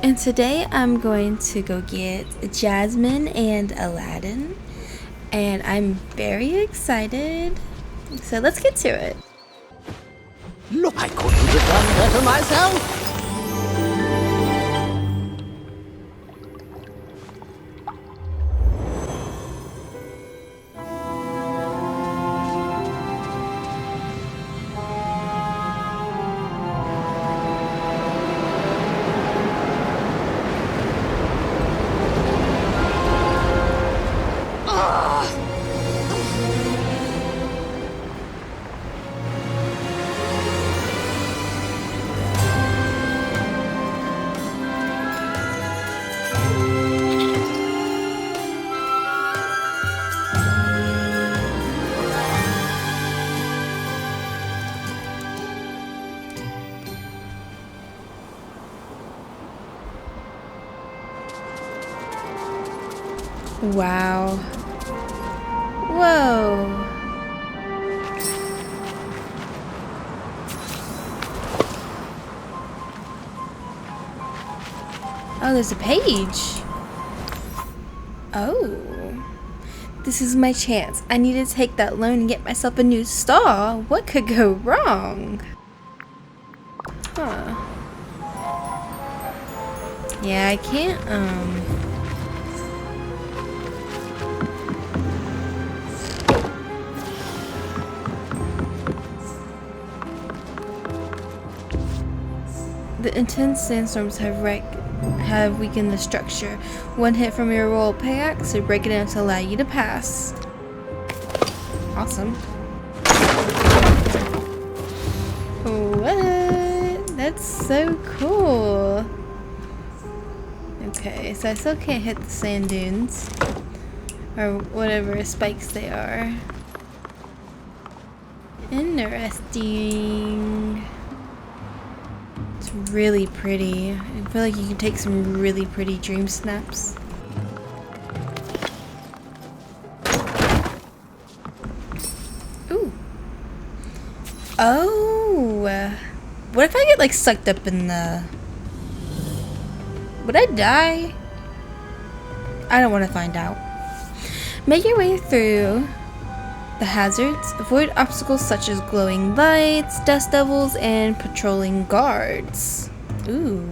And today I'm going to go get Jasmine and Aladdin, and I'm very excited. So let's get to it. Look, I couldn't have done better myself. Wow. Whoa. Oh, there's a page. Oh. This is my chance. I need to take that loan and get myself a new stall. What could go wrong? Huh. Yeah, I can't, The intense sandstorms have weakened the structure. One hit from your royal pickaxe to break it down to allow you to pass. Awesome. What? That's so cool. Okay, so I still can't hit the sand dunes. Or whatever spikes they are. Interesting. It's really pretty. I feel like you can take some really pretty dream snaps. Ooh. Oh. What if I get like sucked up in the... Would I die? I don't want to find out. Make your way through the hazards. Avoid obstacles such as glowing lights, dust devils, and patrolling guards. Ooh.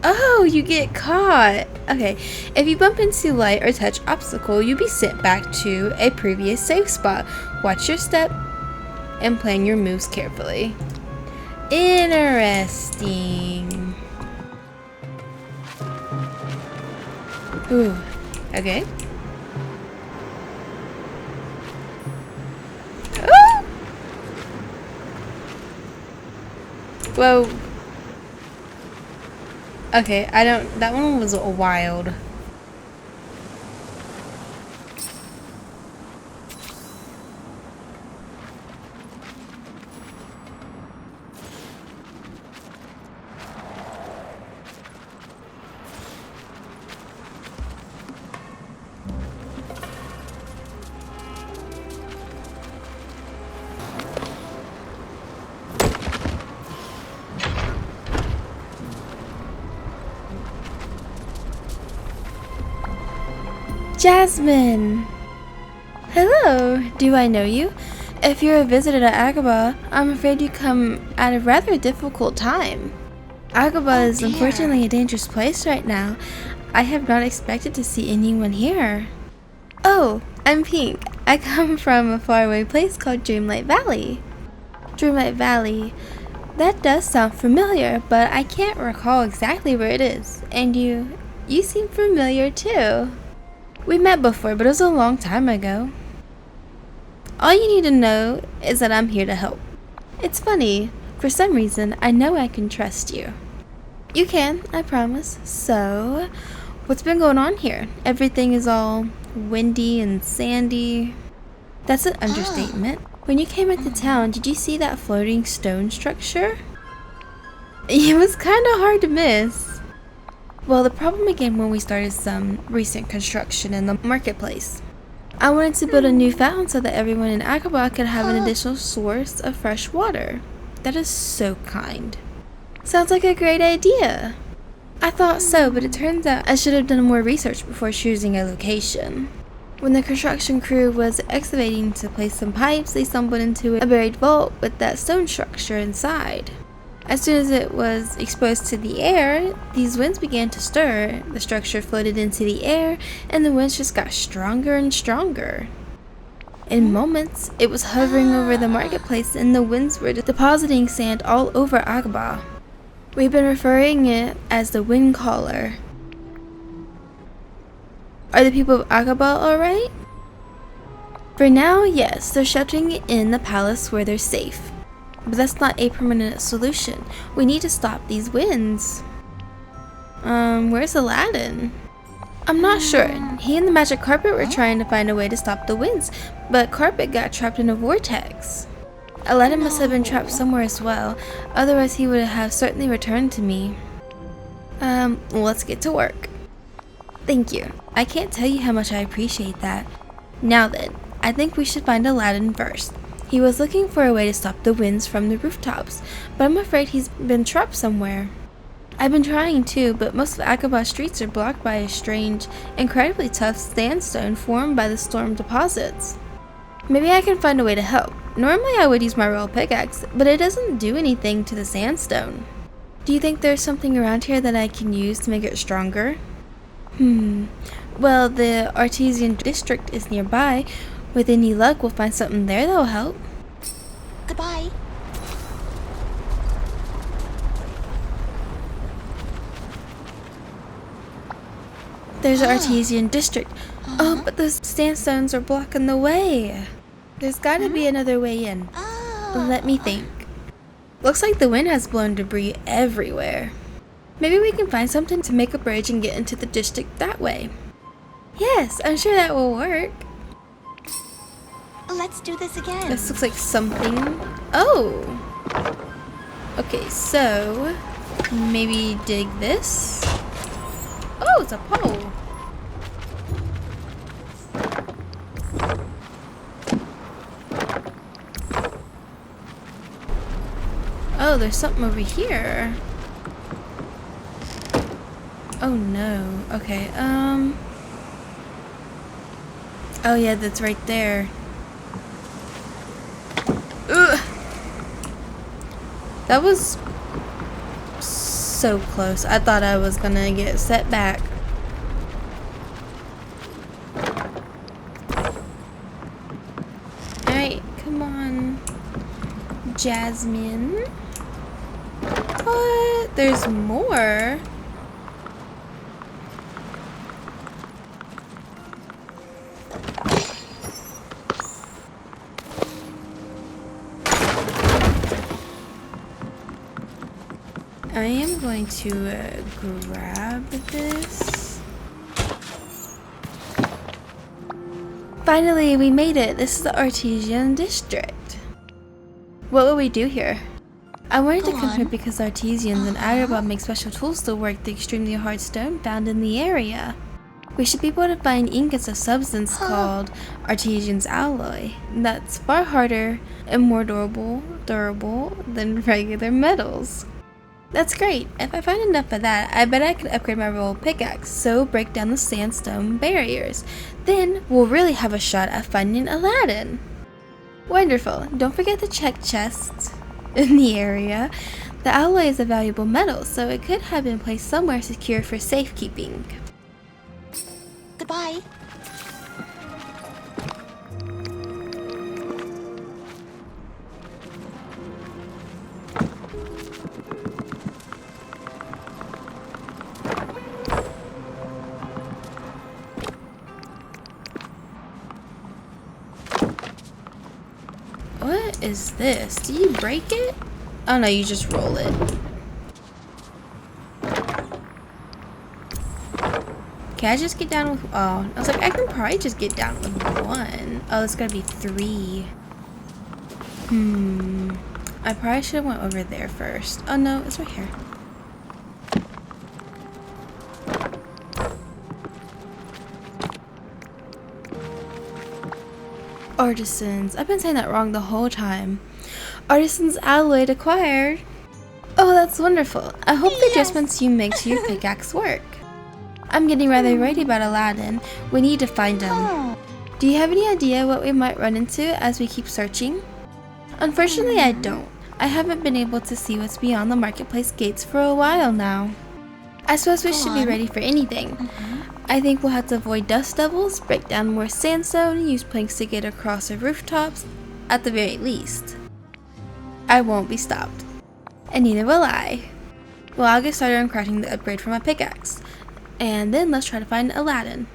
Oh, you get caught. Okay. If you bump into light or touch obstacle, you'll be sent back to a previous safe spot. Watch your step and plan your moves carefully. Interesting. Ooh. Okay. Whoa. Okay, that one was wild. Jasmine! Hello, do I know you? If you're a visitor to Agrabah, I'm afraid you come at a rather difficult time. Agrabah is unfortunately a dangerous place right now. I have not expected to see anyone here. Oh, I'm Pink. I come from a faraway place called Dreamlight Valley. Dreamlight Valley. That does sound familiar, but I can't recall exactly where it is. And you seem familiar too. We met before, but it was a long time ago. All you need to know is that I'm here to help. It's funny, for some reason, I know I can trust you. You can, I promise. So, What's been going on here? Everything is all windy and sandy. That's an understatement. When you came into town, did you see that floating stone structure? It was kind of hard to miss. Well, the problem began when we started some recent construction in the marketplace. I wanted to build a new fountain so that everyone in Agrabah could have an additional source of fresh water. That is so kind. Sounds like a great idea. I thought so, but it turns out I should have done more research before choosing a location. When the construction crew was excavating to place some pipes, they stumbled into a buried vault with that stone structure inside. As soon as it was exposed to the air, these winds began to stir, the structure floated into the air, and the winds just got stronger and stronger. In moments, it was hovering over the marketplace and the winds were depositing sand all over Agrabah. We've been referring it as the wind caller. Are the people of Agrabah alright? For now, yes, they're sheltering in the palace where they're safe. But that's not a permanent solution. We need to stop these winds. Where's Aladdin? I'm not sure. He and the magic carpet were trying to find a way to stop the winds, but carpet got trapped in a vortex. Aladdin must have been trapped somewhere as well, otherwise he would have certainly returned to me. Let's get to work. Thank you. I can't tell you how much I appreciate that. Now then, I think we should find Aladdin first. He was looking for a way to stop the winds from the rooftops, but I'm afraid he's been trapped somewhere. I've been trying too, but most of Agrabah's streets are blocked by a strange, incredibly tough sandstone formed by the storm deposits. Maybe I can find a way to help. Normally I would use my royal pickaxe, but it doesn't do anything to the sandstone. Do you think there's something around here that I can use to make it stronger? Well, the artisan district is nearby. With any luck, we'll find something there that'll help. Goodbye. There's the artisan district. Oh, but those sandstones are blocking the way. There's gotta be another way in. Let me think. Looks like the wind has blown debris everywhere. Maybe we can find something to make a bridge and get into the district that way. Yes, I'm sure that will work. Let's do this again. This looks like something. Oh! Okay, so maybe dig this. Oh, it's a pole. Oh, there's something over here. Oh no. Okay, oh yeah, that's right there. Ugh. That was so close. I thought I was gonna get set back. Alright, come on, Jasmine. What? There's more? I am going to grab this. Finally, we made it. This is the artisan district. What will we do here? I wanted to come here because artisans in Agrabah make special tools to work the extremely hard stone found in the area. We should be able to find ingots of substance called artisan's alloy that's far harder and more durable than regular metals. That's great. If I find enough of that, I bet I could upgrade my royal pickaxe, so break down the sandstone barriers. Then we'll really have a shot at finding Aladdin. Wonderful. Don't forget to check chests in the area. The alloy is a valuable metal, so it could have been placed somewhere secure for safekeeping. Goodbye. What is this? Do you break it? Oh no, you just roll it. Can I just get down with, oh, I was like, I can probably just get down with 1. Oh, it's gotta be 3. I probably should have went over there first. Oh no, it's right here. Artisans. I've been saying that wrong the whole time. Artisans alloy acquired. Oh, that's wonderful. I hope the adjustments you make to your pickaxe work. I'm getting rather worried about Aladdin. We need to find him. Do you have any idea what we might run into as we keep searching? Unfortunately, I don't. I haven't been able to see what's beyond the marketplace gates for a while now. I suppose we should be ready for anything. I think we'll have to avoid dust devils, break down more sandstone, use planks to get across the rooftops, at the very least. I won't be stopped. And neither will I. Well, I'll get started on crafting the upgrade for my pickaxe. And then let's try to find Aladdin.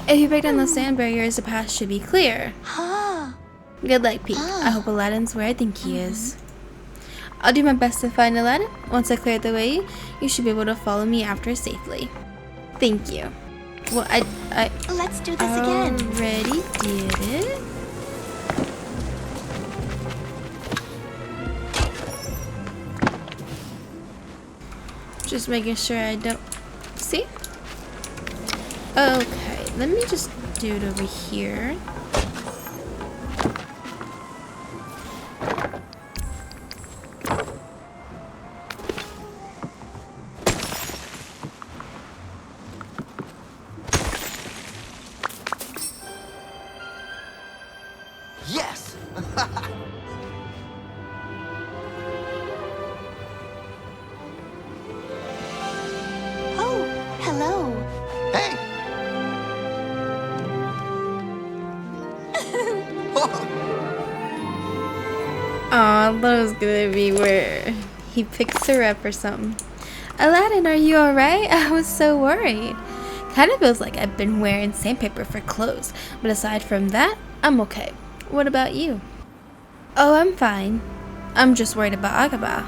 If you break down those sand barriers, the path should be clear. Good luck, Pete. I hope Aladdin's where I think he is. I'll do my best to find Aladdin. Once I clear the way, you should be able to follow me after safely. Thank you. Well, Let's do this again. Already did it. Just making sure I don't... See? Okay, let me just do it over here. Yes! Oh, hello. Hey! Aw, that was gonna be where he picks her up or something. Aladdin, are you alright? I was so worried. Kinda feels like I've been wearing sandpaper for clothes, but aside from that, I'm okay. What about you? Oh, I'm fine. I'm just worried about Agrabah.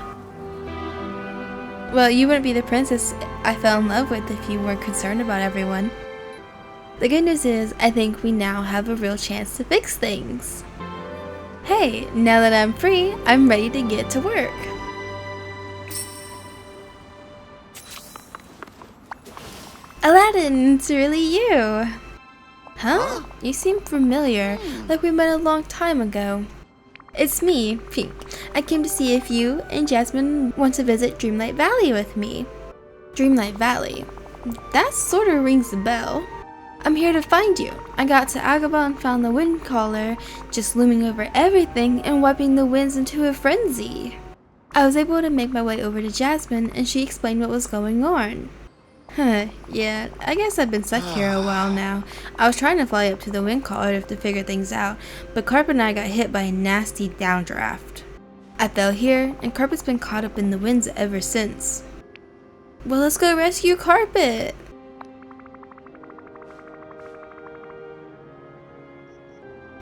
Well, you wouldn't be the princess I fell in love with if you weren't concerned about everyone. The good news is, I think we now have a real chance to fix things. Hey, now that I'm free, I'm ready to get to work. Aladdin, it's really you. Huh? You seem familiar, like we met a long time ago. It's me, Pink. I came to see if you and Jasmine want to visit Dreamlight Valley with me. Dreamlight Valley? That sort of rings a bell. I'm here to find you. I got to Agrabah and found the wind caller just looming over everything and wiping the winds into a frenzy. I was able to make my way over to Jasmine and she explained what was going on. Yeah, I guess I've been stuck here a while now. I was trying to fly up to the wind caller to figure things out, but Carpet and I got hit by a nasty downdraft. I fell here, and Carpet's been caught up in the winds ever since. Well, let's go rescue Carpet!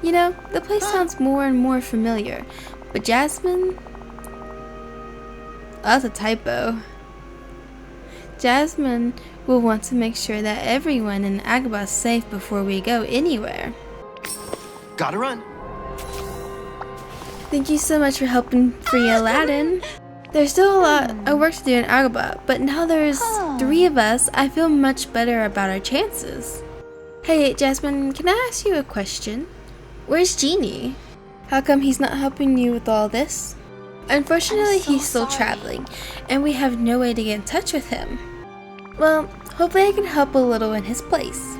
You know, the place sounds more and more familiar, but Jasmine? Oh, that's a typo. Jasmine will want to make sure that everyone in Agrabah is safe before we go anywhere. Gotta run. Thank you so much for helping free Aladdin. There's still a lot of work to do in Agrabah, but now there's 3 of us, I feel much better about our chances. Hey, Jasmine, can I ask you a question? Where's Genie? How come he's not helping you with all this? Unfortunately, he's still traveling, and we have no way to get in touch with him. Well, hopefully I can help a little in his place.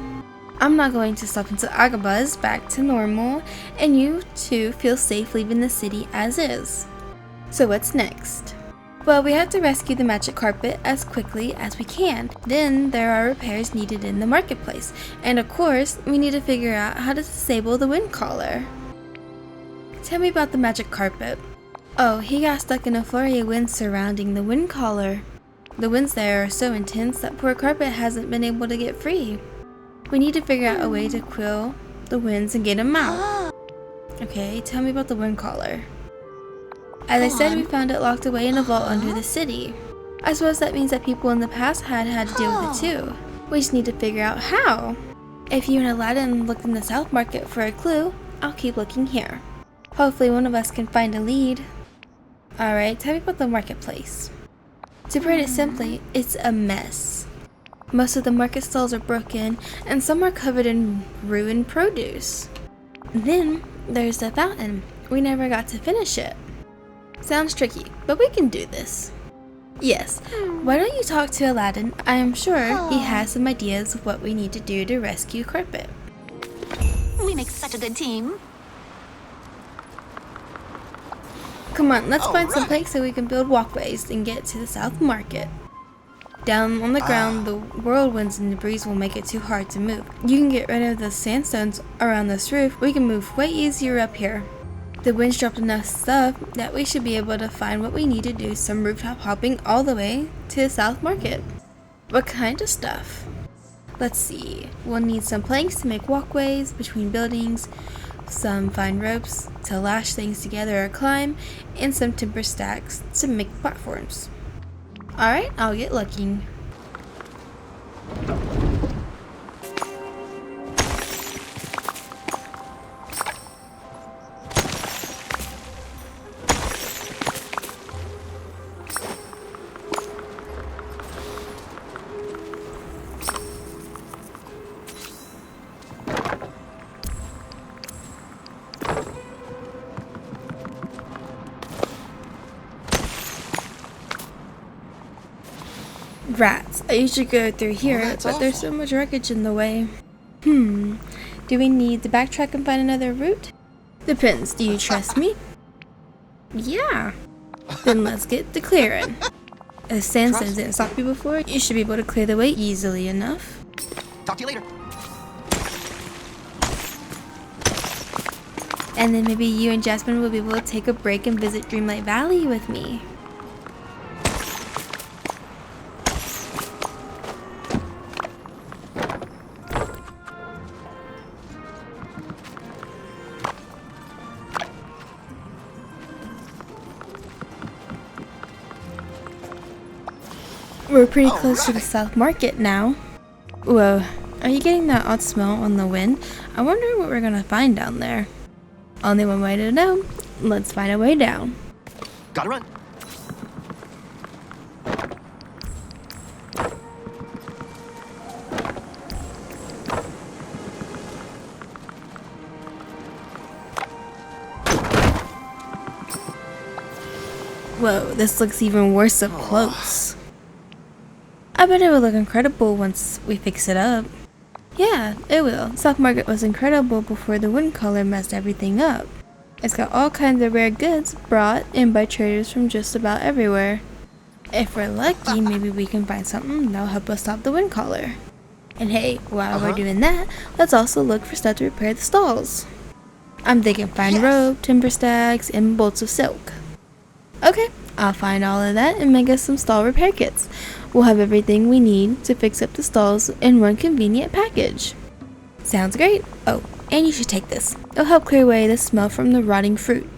I'm not going to stop until Agrabah is back to normal, and you two feel safe leaving the city as is. So what's next? Well, we have to rescue the magic carpet as quickly as we can. Then there are repairs needed in the marketplace. And of course, we need to figure out how to disable the wind caller. Tell me about the magic carpet. Oh, he got stuck in a flurry of winds surrounding the wind caller. The winds there are so intense that poor carpet hasn't been able to get free. We need to figure out a way to quell the winds and get him out. Okay, tell me about the wind caller. As I said, we found it locked away in a vault under the city. I suppose that means that people in the past had to deal with it too. We just need to figure out how. If you and Aladdin looked in the South Market for a clue, I'll keep looking here. Hopefully one of us can find a lead. Alright, tell me about the marketplace. To put it simply, it's a mess. Most of the market stalls are broken, and some are covered in ruined produce. Then, there's the fountain. We never got to finish it. Sounds tricky, but we can do this. Yes, why don't you talk to Aladdin? I am sure he has some ideas of what we need to do to rescue Carpet. We make such a good team. Come on, let's find some planks so we can build walkways and get to the South Market. Down on the ground, the whirlwinds and debris will make it too hard to move. You can get rid of the sandstones around this roof. We can move way easier up here. The wind's dropped enough stuff that we should be able to find what we need to do some rooftop hopping all the way to the South Market. What kind of stuff? Let's see. We'll need some planks to make walkways between buildings, some fine ropes to lash things together or climb, and some timber stacks to make platforms. Alright, I'll get looking. Rats. I usually go through here, but there's so much wreckage in the way. Do we need to backtrack and find another route? Depends. Do you trust me? Yeah. Then let's get to clearing. If sandstones didn't stop you before, you should be able to clear the way easily enough. Talk to you later. And then maybe you and Jasmine will be able to take a break and visit Dreamlight Valley with me. We're pretty close to the South Market now. Whoa, are you getting that odd smell on the wind? I wonder what we're gonna find down there. Only one way to know. Let's find a way down. Gotta run. Whoa, this looks even worse up close. I bet it will look incredible once we fix it up. Yeah, it will. South Market was incredible before the wind color messed everything up. It's got all kinds of rare goods brought in by traders from just about everywhere. If we're lucky, maybe we can find something that'll help us stop the wind color. And hey, while we're doing that, let's also look for stuff to repair the stalls. I'm thinking fine rope, timber stacks, and bolts of silk. Okay, I'll find all of that and make us some stall repair kits. We'll have everything we need to fix up the stalls in one convenient package. Sounds great. Oh, and you should take this. It'll help clear away the smell from the rotting fruit.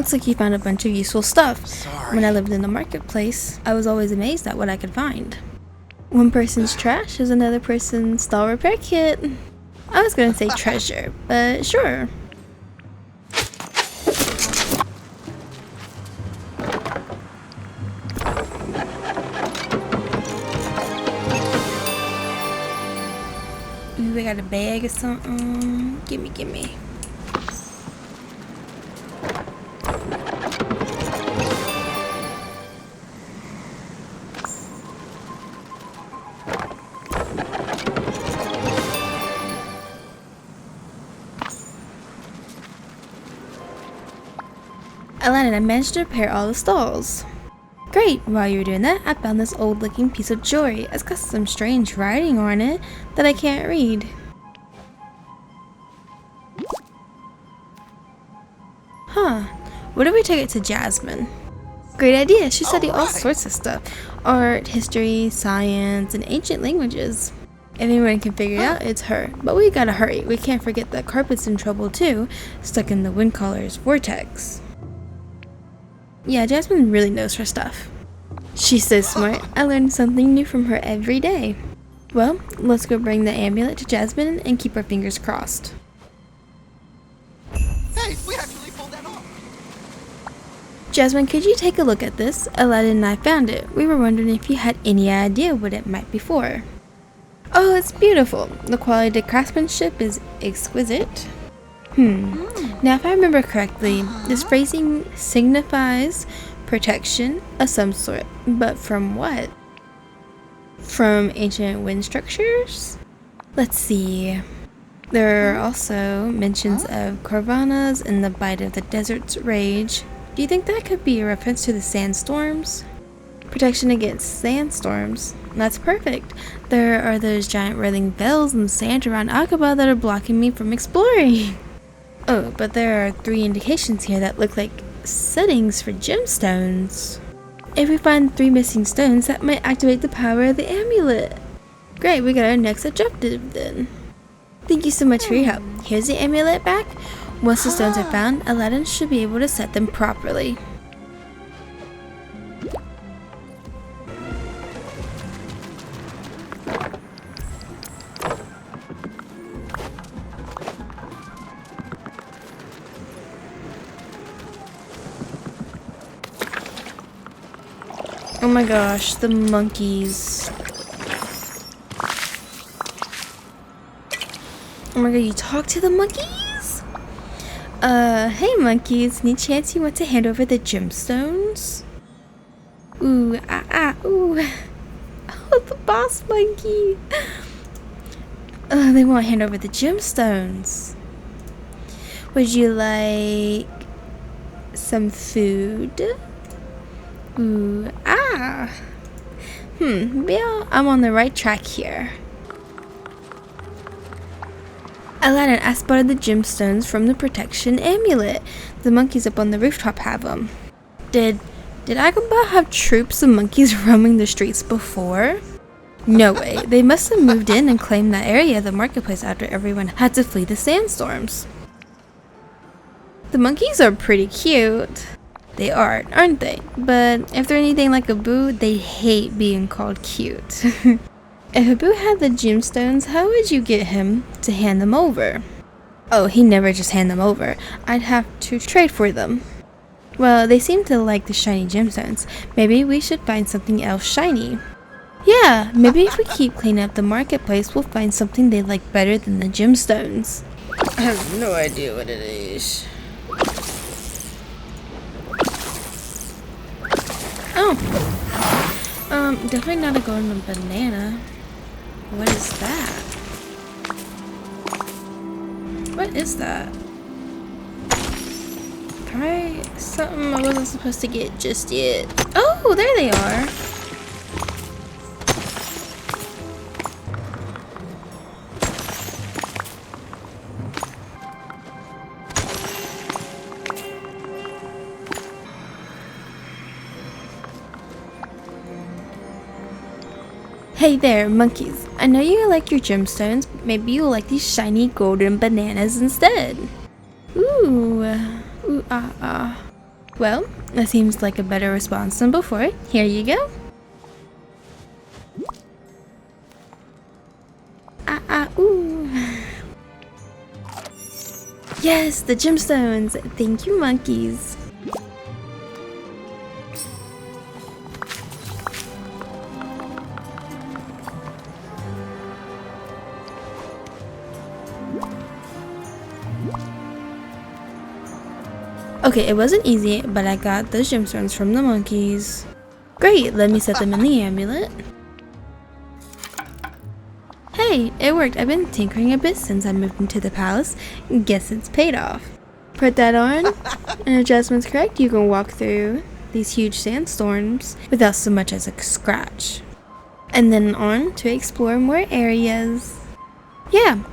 Looks like you found a bunch of useful stuff. Sorry. When I lived in the marketplace, I was always amazed at what I could find. One person's trash is another person's doll repair kit. I was gonna say treasure, but sure. Ooh, I got a bag or something. Gimme. Aladdin, I managed to repair all the stalls. Great! While you were doing that, I found this old looking piece of jewelry. It's got some strange writing on it that I can't read. Huh. What if we take it to Jasmine? Great idea! She studied all sorts of stuff. Art, history, science, and ancient languages. If anyone can figure it out, it's her. But we gotta hurry. We can't forget that carpet's in trouble too, stuck in the wind caller's vortex. Yeah, Jasmine really knows her stuff. She's so smart. I learn something new from her every day. Well, let's go bring the amulet to Jasmine and keep our fingers crossed. Hey, we actually pulled that off. Jasmine, could you take a look at this? Aladdin and I found it. We were wondering if you had any idea what it might be for. Oh, it's beautiful. The quality of the craftsmanship is exquisite. Now if I remember correctly, this phrasing signifies protection of some sort, but from what? From ancient wind structures? Let's see. There are also mentions of Corvanas in the bite of the desert's rage. Do you think that could be a reference to the sandstorms? Protection against sandstorms. That's perfect. There are those giant rolling bells in the sand around Agrabah that are blocking me from exploring. Oh, but there are 3 indications here that look like settings for gemstones. If we find 3 missing stones, that might activate the power of the amulet. Great, we got our next objective then. Thank you so much for your help. Here's the amulet back. Once the stones are found, Aladdin should be able to set them properly. Oh my gosh, the monkeys. Oh my god, you talk to the monkeys? Hey monkeys, any chance you want to hand over the gemstones? Ooh, ooh. Oh, the boss monkey. They want to hand over the gemstones. Would you like some food? Ooh, yeah, I'm on the right track here. Aladdin, I spotted the gemstones from the protection amulet. The monkeys up on the rooftop have them. Did Agrabah have troops of monkeys roaming the streets before? No way. They must have moved in and claimed that area of the marketplace after everyone had to flee the sandstorms. The monkeys are pretty cute. They are, aren't they? But if they're anything like Abu, they hate being called cute. If Abu had the gemstones, how would you get him to hand them over? Oh, he'd never just hand them over. I'd have to trade for them. Well, they seem to like the shiny gemstones. Maybe we should find something else shiny. Yeah, maybe if we keep cleaning up the marketplace, we'll find something they like better than the gemstones. I have no idea what it is. Oh, definitely not a golden banana. What is that? What is that? Probably something I wasn't supposed to get just yet. Oh, there they are. Hey there, monkeys. I know you like your gemstones. Maybe you'll like these shiny golden bananas instead. Ooh, Well, that seems like a better response than before. Here you go. Ooh. Yes, the gemstones. Thank you, monkeys. Okay, it wasn't easy, but I got those gemstones from the monkeys. Great, let me set them in the amulet. Hey, it worked. I've been tinkering a bit since I moved into the palace. Guess it's paid off. Put that on, and if Jasmine's correct, you can walk through these huge sandstorms without so much as a scratch. And then on to explore more areas. Yeah,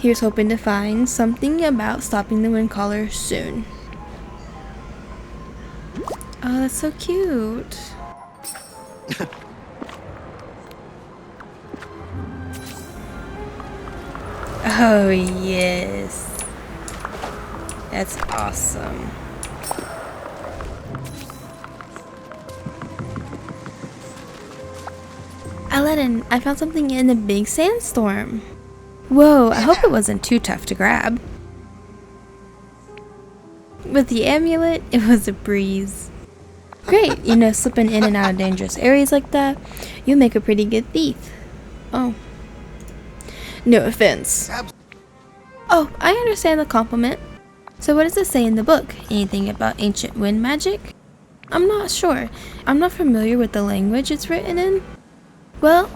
here's hoping to find something about stopping the wind caller soon. Oh, that's so cute. Oh, yes. That's awesome. Aladdin, I found something in a big sandstorm. Whoa, I hope it wasn't too tough to grab. With the amulet, it was a breeze. Great, you know, slipping in and out of dangerous areas like that, you make a pretty good thief. Oh. No offense. Oh, I understand the compliment. So what does it say in the book? Anything about ancient wind magic? I'm not sure. I'm not familiar with the language it's written in. Well,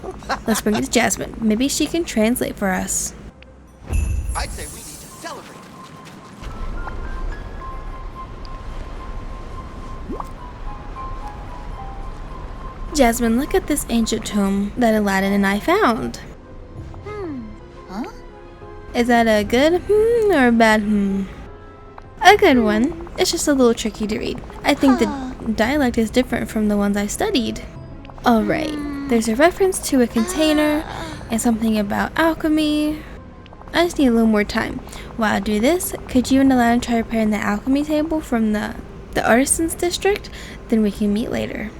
let's bring it to Jasmine. Maybe she can translate for us. I'd say we need to celebrate. Jasmine, look at this ancient tomb that Aladdin and I found. Huh? Is that a good or a bad A good one. It's just a little tricky to read. I think the dialect is different from the ones I studied. Alright, there's a reference to a container and something about alchemy. I just need a little more time. While I do this, could you and Aladdin try repairing the alchemy table from the artisans district? Then we can meet later.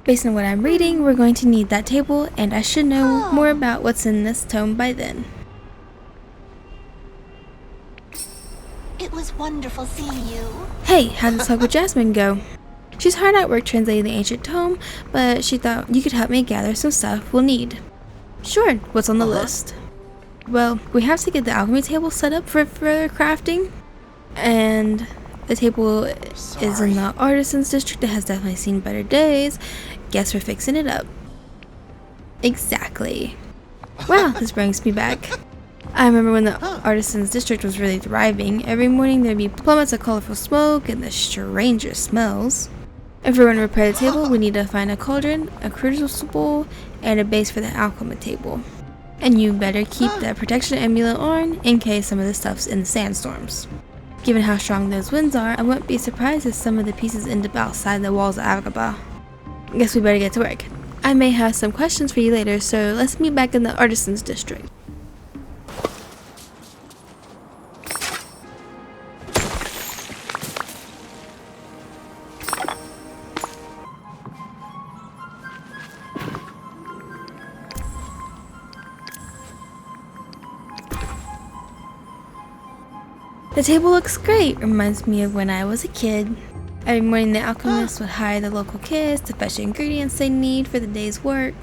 Based on what I'm reading, we're going to need that table, and I should know more about what's in this tome by then. It was wonderful seeing you. Hey, how did this talk with Jasmine go? She's hard at work translating the ancient tome, but she thought you could help me gather some stuff we'll need. Sure, what's on the list? Well, we have to get the alchemy table set up for further crafting, and the table is in the artisans district. It has definitely seen better days. Guess we're fixing it up. Exactly. Wow, this brings me back. I remember when the artisans district was really thriving. Every morning there'd be plummets of colorful smoke and the strangest smells. If we're going to repair the table, we need to find a cauldron, a crucible, and a base for the alchemy table. And you better keep that protection amulet on in case some of the stuff's in the sandstorms. Given how strong those winds are, I wouldn't be surprised if some of the pieces end up outside the walls of Agrabah. Guess we better get to work. I may have some questions for you later, so let's meet back in the artisans district. The table looks great. Reminds me of when I was a kid. Every morning the alchemists would hire the local kids to fetch the ingredients they need for the day's work.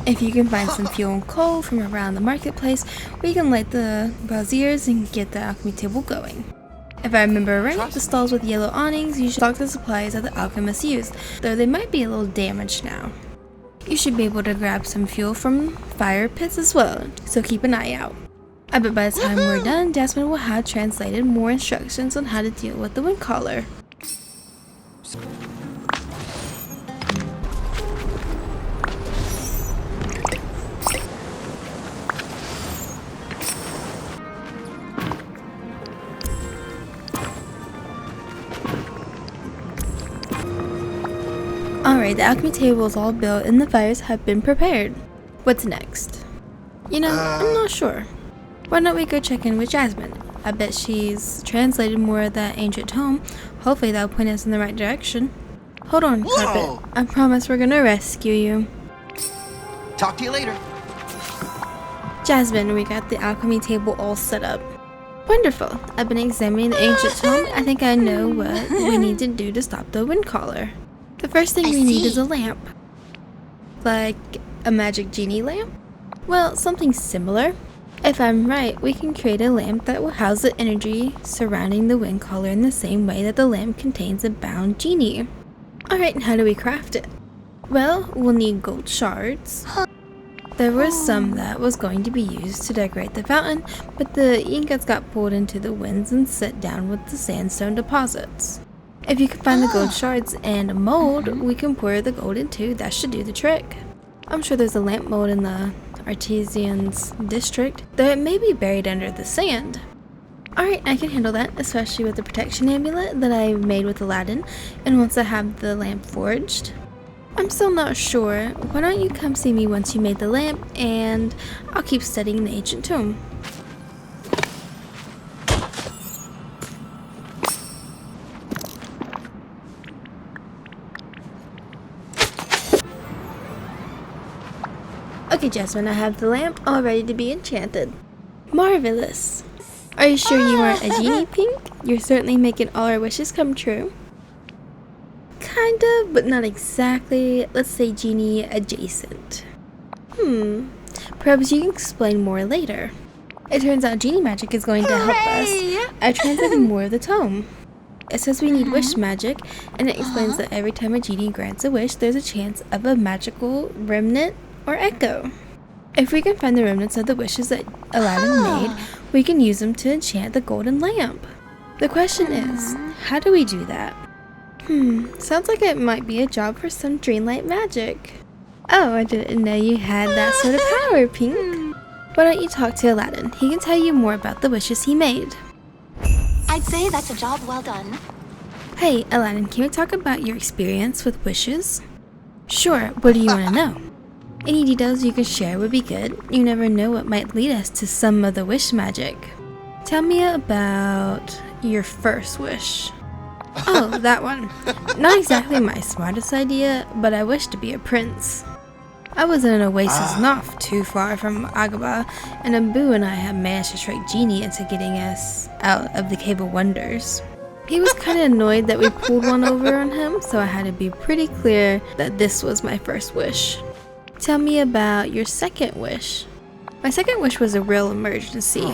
If you can find some fuel and coal from around the marketplace, we can light the braziers and get the alchemy table going. If I remember right, the stalls with yellow awnings usually stock the supplies that the alchemists used, though they might be a little damaged now. You should be able to grab some fuel from fire pits as well, so keep an eye out. I bet by the time we're done, Jasmine will have translated more instructions on how to deal with the wind caller. Alright, the alchemy table is all built and the fires have been prepared. What's next? You know, I'm not sure. Why don't we go check in with Jasmine? I bet she's translated more of that ancient tome. Hopefully that'll point us in the right direction. Hold on, Carpet. I promise we're gonna rescue you. Talk to you later. Jasmine, we got the alchemy table all set up. Wonderful. I've been examining the ancient tome. I think I know what we need to do to stop the wind caller. The first thing we need is a lamp. Like a magic genie lamp? Well, something similar. If I'm right, we can create a lamp that will house the energy surrounding the wind caller in the same way that the lamp contains a bound genie. Alright, and how do we craft it? Well, we'll need gold shards. There was some that was going to be used to decorate the fountain, but the ingots got pulled into the winds and set down with the sandstone deposits. If you can find the gold shards and a mold, we can pour the gold into. That should do the trick. I'm sure there's a lamp mold in the artisans district, though it may be buried under the sand. Alright, I can handle that, especially with the protection amulet that I made with Aladdin, and once I have the lamp forged. I'm still not sure. Why don't you come see me once you made the lamp, and I'll keep studying the ancient tomb. Okay, Jasmine, I have the lamp all ready to be enchanted. Marvelous. Are you sure you aren't a genie, Pink? You're certainly making all our wishes come true. Kind of, but not exactly. Let's say genie adjacent. Perhaps you can explain more later. It turns out genie magic is going to help us. I translated more of the tome. It says we need wish magic, and it explains that every time a genie grants a wish, there's a chance of a magical remnant or echo. If we can find the remnants of the wishes that Aladdin made, we can use them to enchant the golden lamp. The question is, how do we do that? Sounds like it might be a job for some Dreamlight magic. Oh, I didn't know you had that sort of power, Pink. Why don't you talk to Aladdin? He can tell you more about the wishes he made. I'd say that's a job well done. Hey, Aladdin, can we talk about your experience with wishes? Sure, what do you want to know? Any details you can share would be good. You never know what might lead us to some of the wish magic. Tell me about your first wish. Oh, that one. Not exactly my smartest idea, but I wish to be a prince. I was in an oasis not too far from Agrabah, and Abu and I had managed to trick Genie into getting us out of the Cave of Wonders. He was kind of annoyed that we pulled one over on him, so I had to be pretty clear that this was my first wish. Tell me about your second wish. My second wish was a real emergency.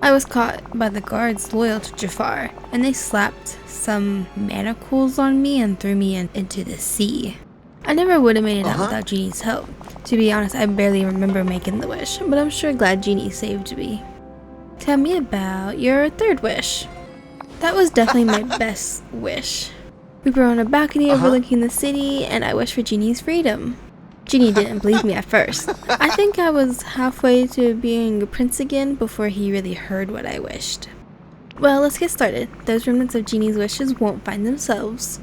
I was caught by the guards loyal to Jafar, and they slapped some manacles on me and threw me into the sea. I never would have made it out without Genie's help. To be honest, I barely remember making the wish, but I'm sure glad Genie saved me. Tell me about your third wish. That was definitely my best wish. We were on a balcony overlooking the city, and I wished for Genie's freedom. Genie didn't believe me at first. I think I was halfway to being a prince again before he really heard what I wished. Well, let's get started. Those remnants of Genie's wishes won't find themselves.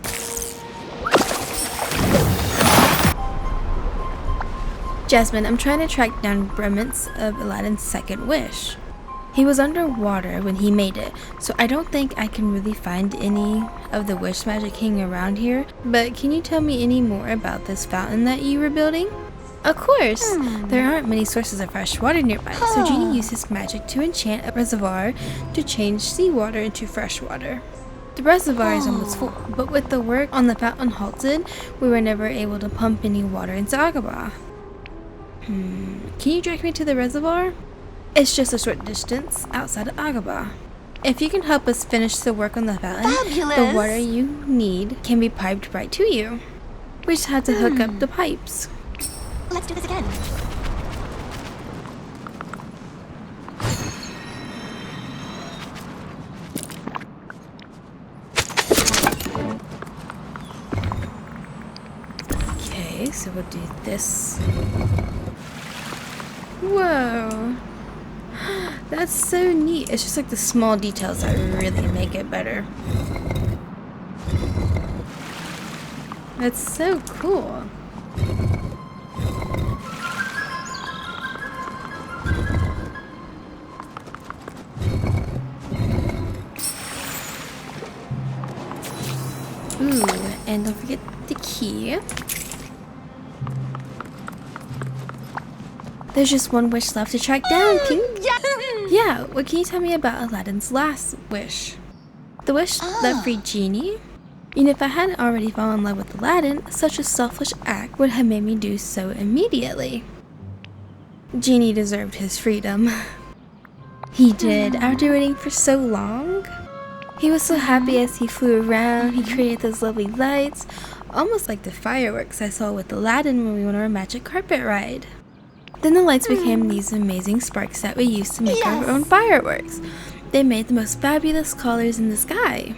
Jasmine, I'm trying to track down remnants of Aladdin's second wish. He was underwater when he made it, so I don't think I can really find any of the wish magic hanging around here, but can you tell me any more about this fountain that you were building? Of course! There aren't many sources of fresh water nearby, so Genie used his magic to enchant a reservoir to change seawater into fresh water. The reservoir is almost full, but with the work on the fountain halted, we were never able to pump any water into Agrabah. Can you direct me to the reservoir? It's just a short distance outside of Agrabah. If you can help us finish the work on the fountain, the water you need can be piped right to you. We just have to hook up the pipes. Let's do this again. Okay, so we'll do this. Whoa. That's so neat. It's just like the small details that really make it better. That's so cool. Ooh, and don't forget the key. There's just one wish left to track down, Pink. Yeah, what can you tell me about Aladdin's last wish? The wish that freed Genie? And if I hadn't already fallen in love with Aladdin, such a selfish act would have made me do so immediately. Genie deserved his freedom. He did, after waiting for so long. He was so happy as he flew around. He created those lovely lights, almost like the fireworks I saw with Aladdin when we went on our magic carpet ride. Then the lights became these amazing sparks that we used to make our own fireworks. They made the most fabulous colors in the sky.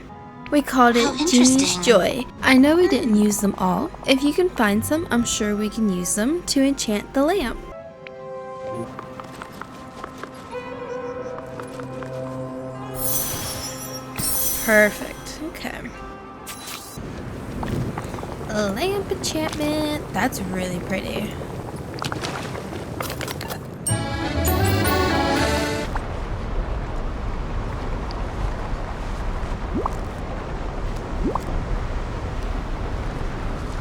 We called it Genie's Joy. I know we didn't use them all. If you can find some, I'm sure we can use them to enchant the lamp. Perfect. Okay. Lamp enchantment. That's really pretty.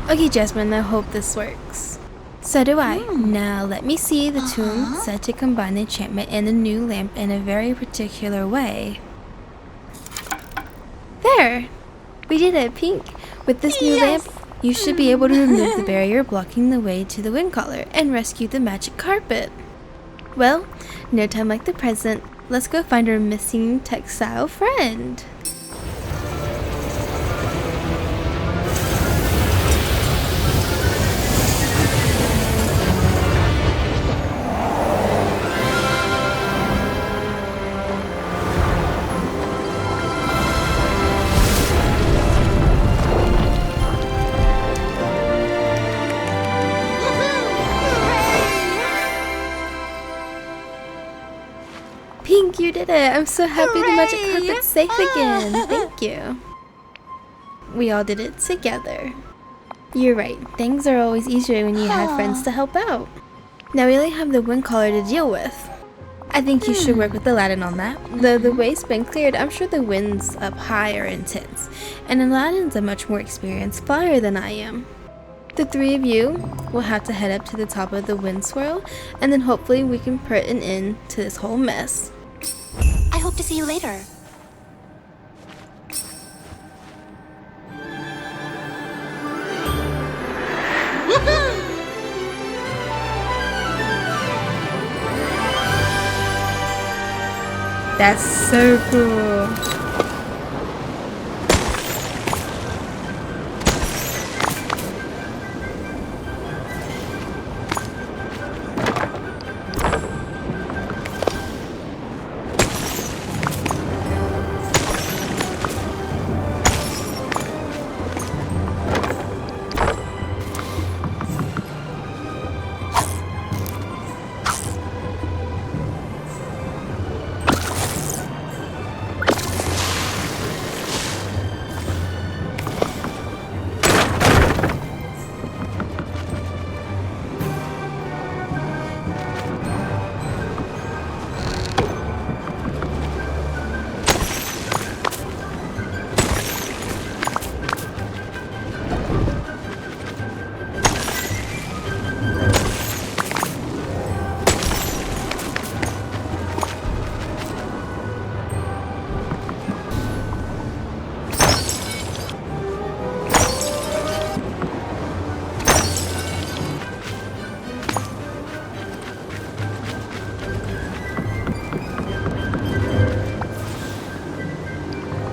Okay, Jasmine, I hope this works. So do I. Now let me see the tomb said to combine the enchantment and the new lamp in a very particular way. There! We did it, Pink. With this new lamp, you should be able to remove the barrier blocking the way to the wind collar and rescue the magic carpet. Well, no time like the present. Let's go find our missing textile friend. Pink, you did it! I'm so happy the magic carpet's safe again. Thank you. We all did it together. You're right. Things are always easier when you have friends to help out. Now we only have the wind collar to deal with. I think you should work with Aladdin on that. Though the way's been cleared, I'm sure the winds up high are intense. And Aladdin's a much more experienced flyer than I am. The three of you will have to head up to the top of the wind swirl, and then hopefully we can put an end to this whole mess. I hope to see you later. That's so cool.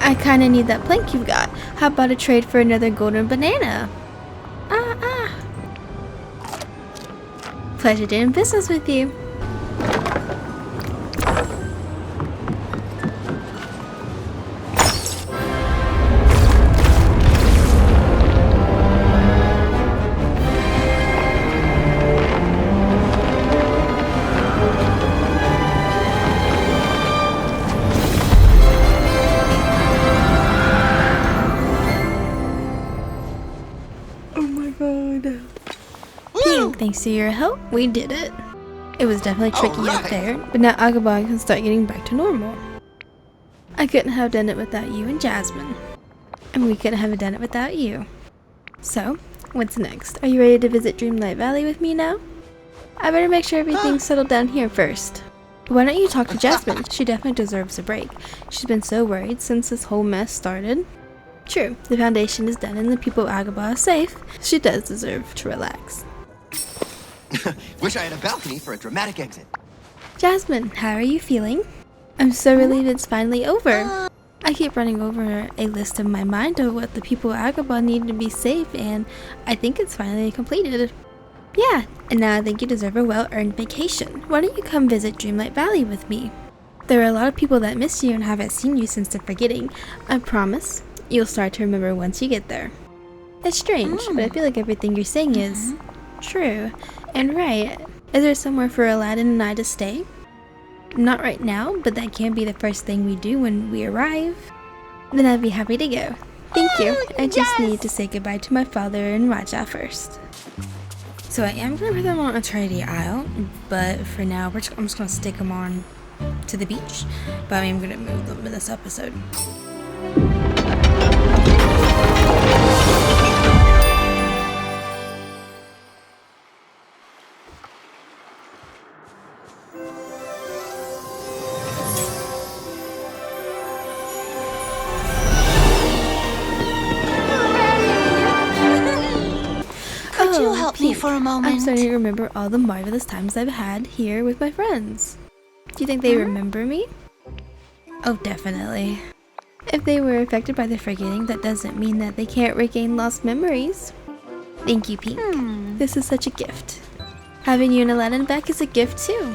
I kinda need that plank you've got. How about a trade for another golden banana? Pleasure doing business with you. Thanks to your help, we did it. It was definitely tricky out there, but now Agrabah can start getting back to normal. I couldn't have done it without you and Jasmine. and we couldn't have done it without you. So, what's next? Are you ready to visit Dreamlight Valley with me now? I better make sure everything's settled down here first. Why don't you talk to Jasmine? She definitely deserves a break. She's been so worried since this whole mess started. True, the foundation is done and the people of Agrabah are safe. She does deserve to relax. Wish I had a balcony for a dramatic exit. Jasmine, how are you feeling? I'm so relieved it's finally over. I keep running over a list in my mind of what the people of Agrabah need to be safe, and I think it's finally completed. Yeah, and now I think you deserve a well-earned vacation. Why don't you come visit Dreamlight Valley with me? There are a lot of people that miss you and haven't seen you since they're forgetting. I promise, you'll start to remember once you get there. It's strange, but I feel like everything you're saying is true and right. Is there somewhere for Aladdin and I to stay? Not right now, but that can be the first thing we do when we arrive. Then I'd be happy to go. Thank you. I just need to say goodbye to my father and Raja first. So I am going to put them on Eternity Isle, but for now I'm just going to stick them on to the beach. But I am going to move them in this episode. Could you help me for a I'm moment? starting to remember all the marvelous times I've had here with my friends. Do you think they remember me? Oh, definitely. If they were affected by the forgetting, that doesn't mean that they can't regain lost memories. Thank you, Pink. This is such a gift. Having you and Aladdin back is a gift too.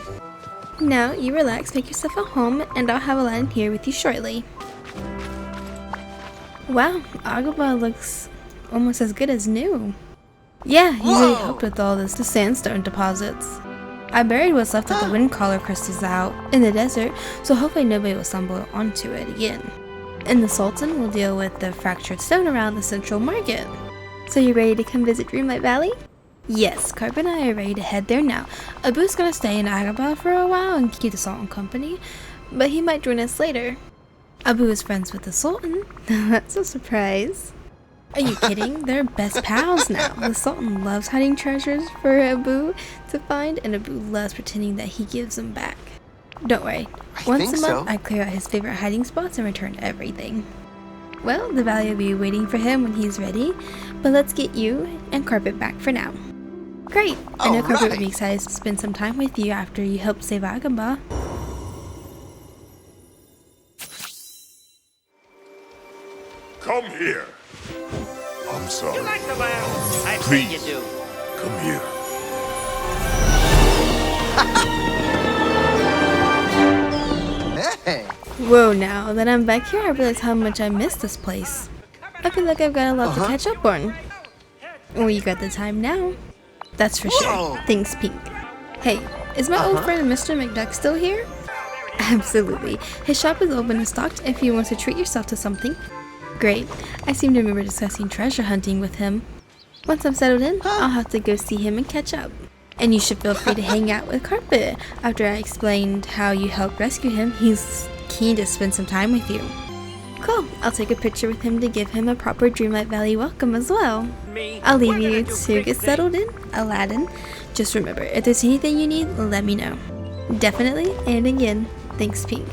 Now, you relax, make yourself at home, and I'll have Aladdin here with you shortly. Wow, Agrabah looks almost as good as new. Yeah, you really helped with all this, the sandstone deposits. I buried what's left of the wind collar crystals out in the desert, so hopefully nobody will stumble onto it again. And the Sultan will deal with the fractured stone around the central market. So you ready to come visit Dreamlight Valley? Yes, Carp and I are ready to head there now. Abu's gonna stay in Agrabah for a while and keep the Sultan company, but he might join us later. Abu is friends with the Sultan. That's a surprise. Are you kidding? They're best pals now. The Sultan loves hiding treasures for Abu to find, and Abu loves pretending that he gives them back. Don't worry. Once a month, I clear out his favorite hiding spots and return everything. Well, the valley will be waiting for him when he's ready, but let's get you and Carpet back for now. Great! I know Carpet would be excited to spend some time with you after you helped save Agrabah. Come here. I'm sorry. You like the lamb? I Please. bet you do. Come here. Hey. Whoa, now that I'm back here, I realize how much I miss this place. I feel like I've got a lot to catch up on. Well, you got the time now. That's for sure. Thanks, Pink. Hey, is my old friend Mr. McDuck still here? Absolutely. His shop is open and stocked if you want to treat yourself to something. Great. I seem to remember discussing treasure hunting with him. Once I'm settled in, I'll have to go see him and catch up. And you should feel free to hang out with Carpet. After I explained how you helped rescue him, he's keen to spend some time with you. Cool. I'll take a picture with him to give him a proper Dreamlight Valley welcome as well. I'll leave you to get settled in, Aladdin. Just remember, if there's anything you need, let me know. Definitely, and again, thanks, Pink.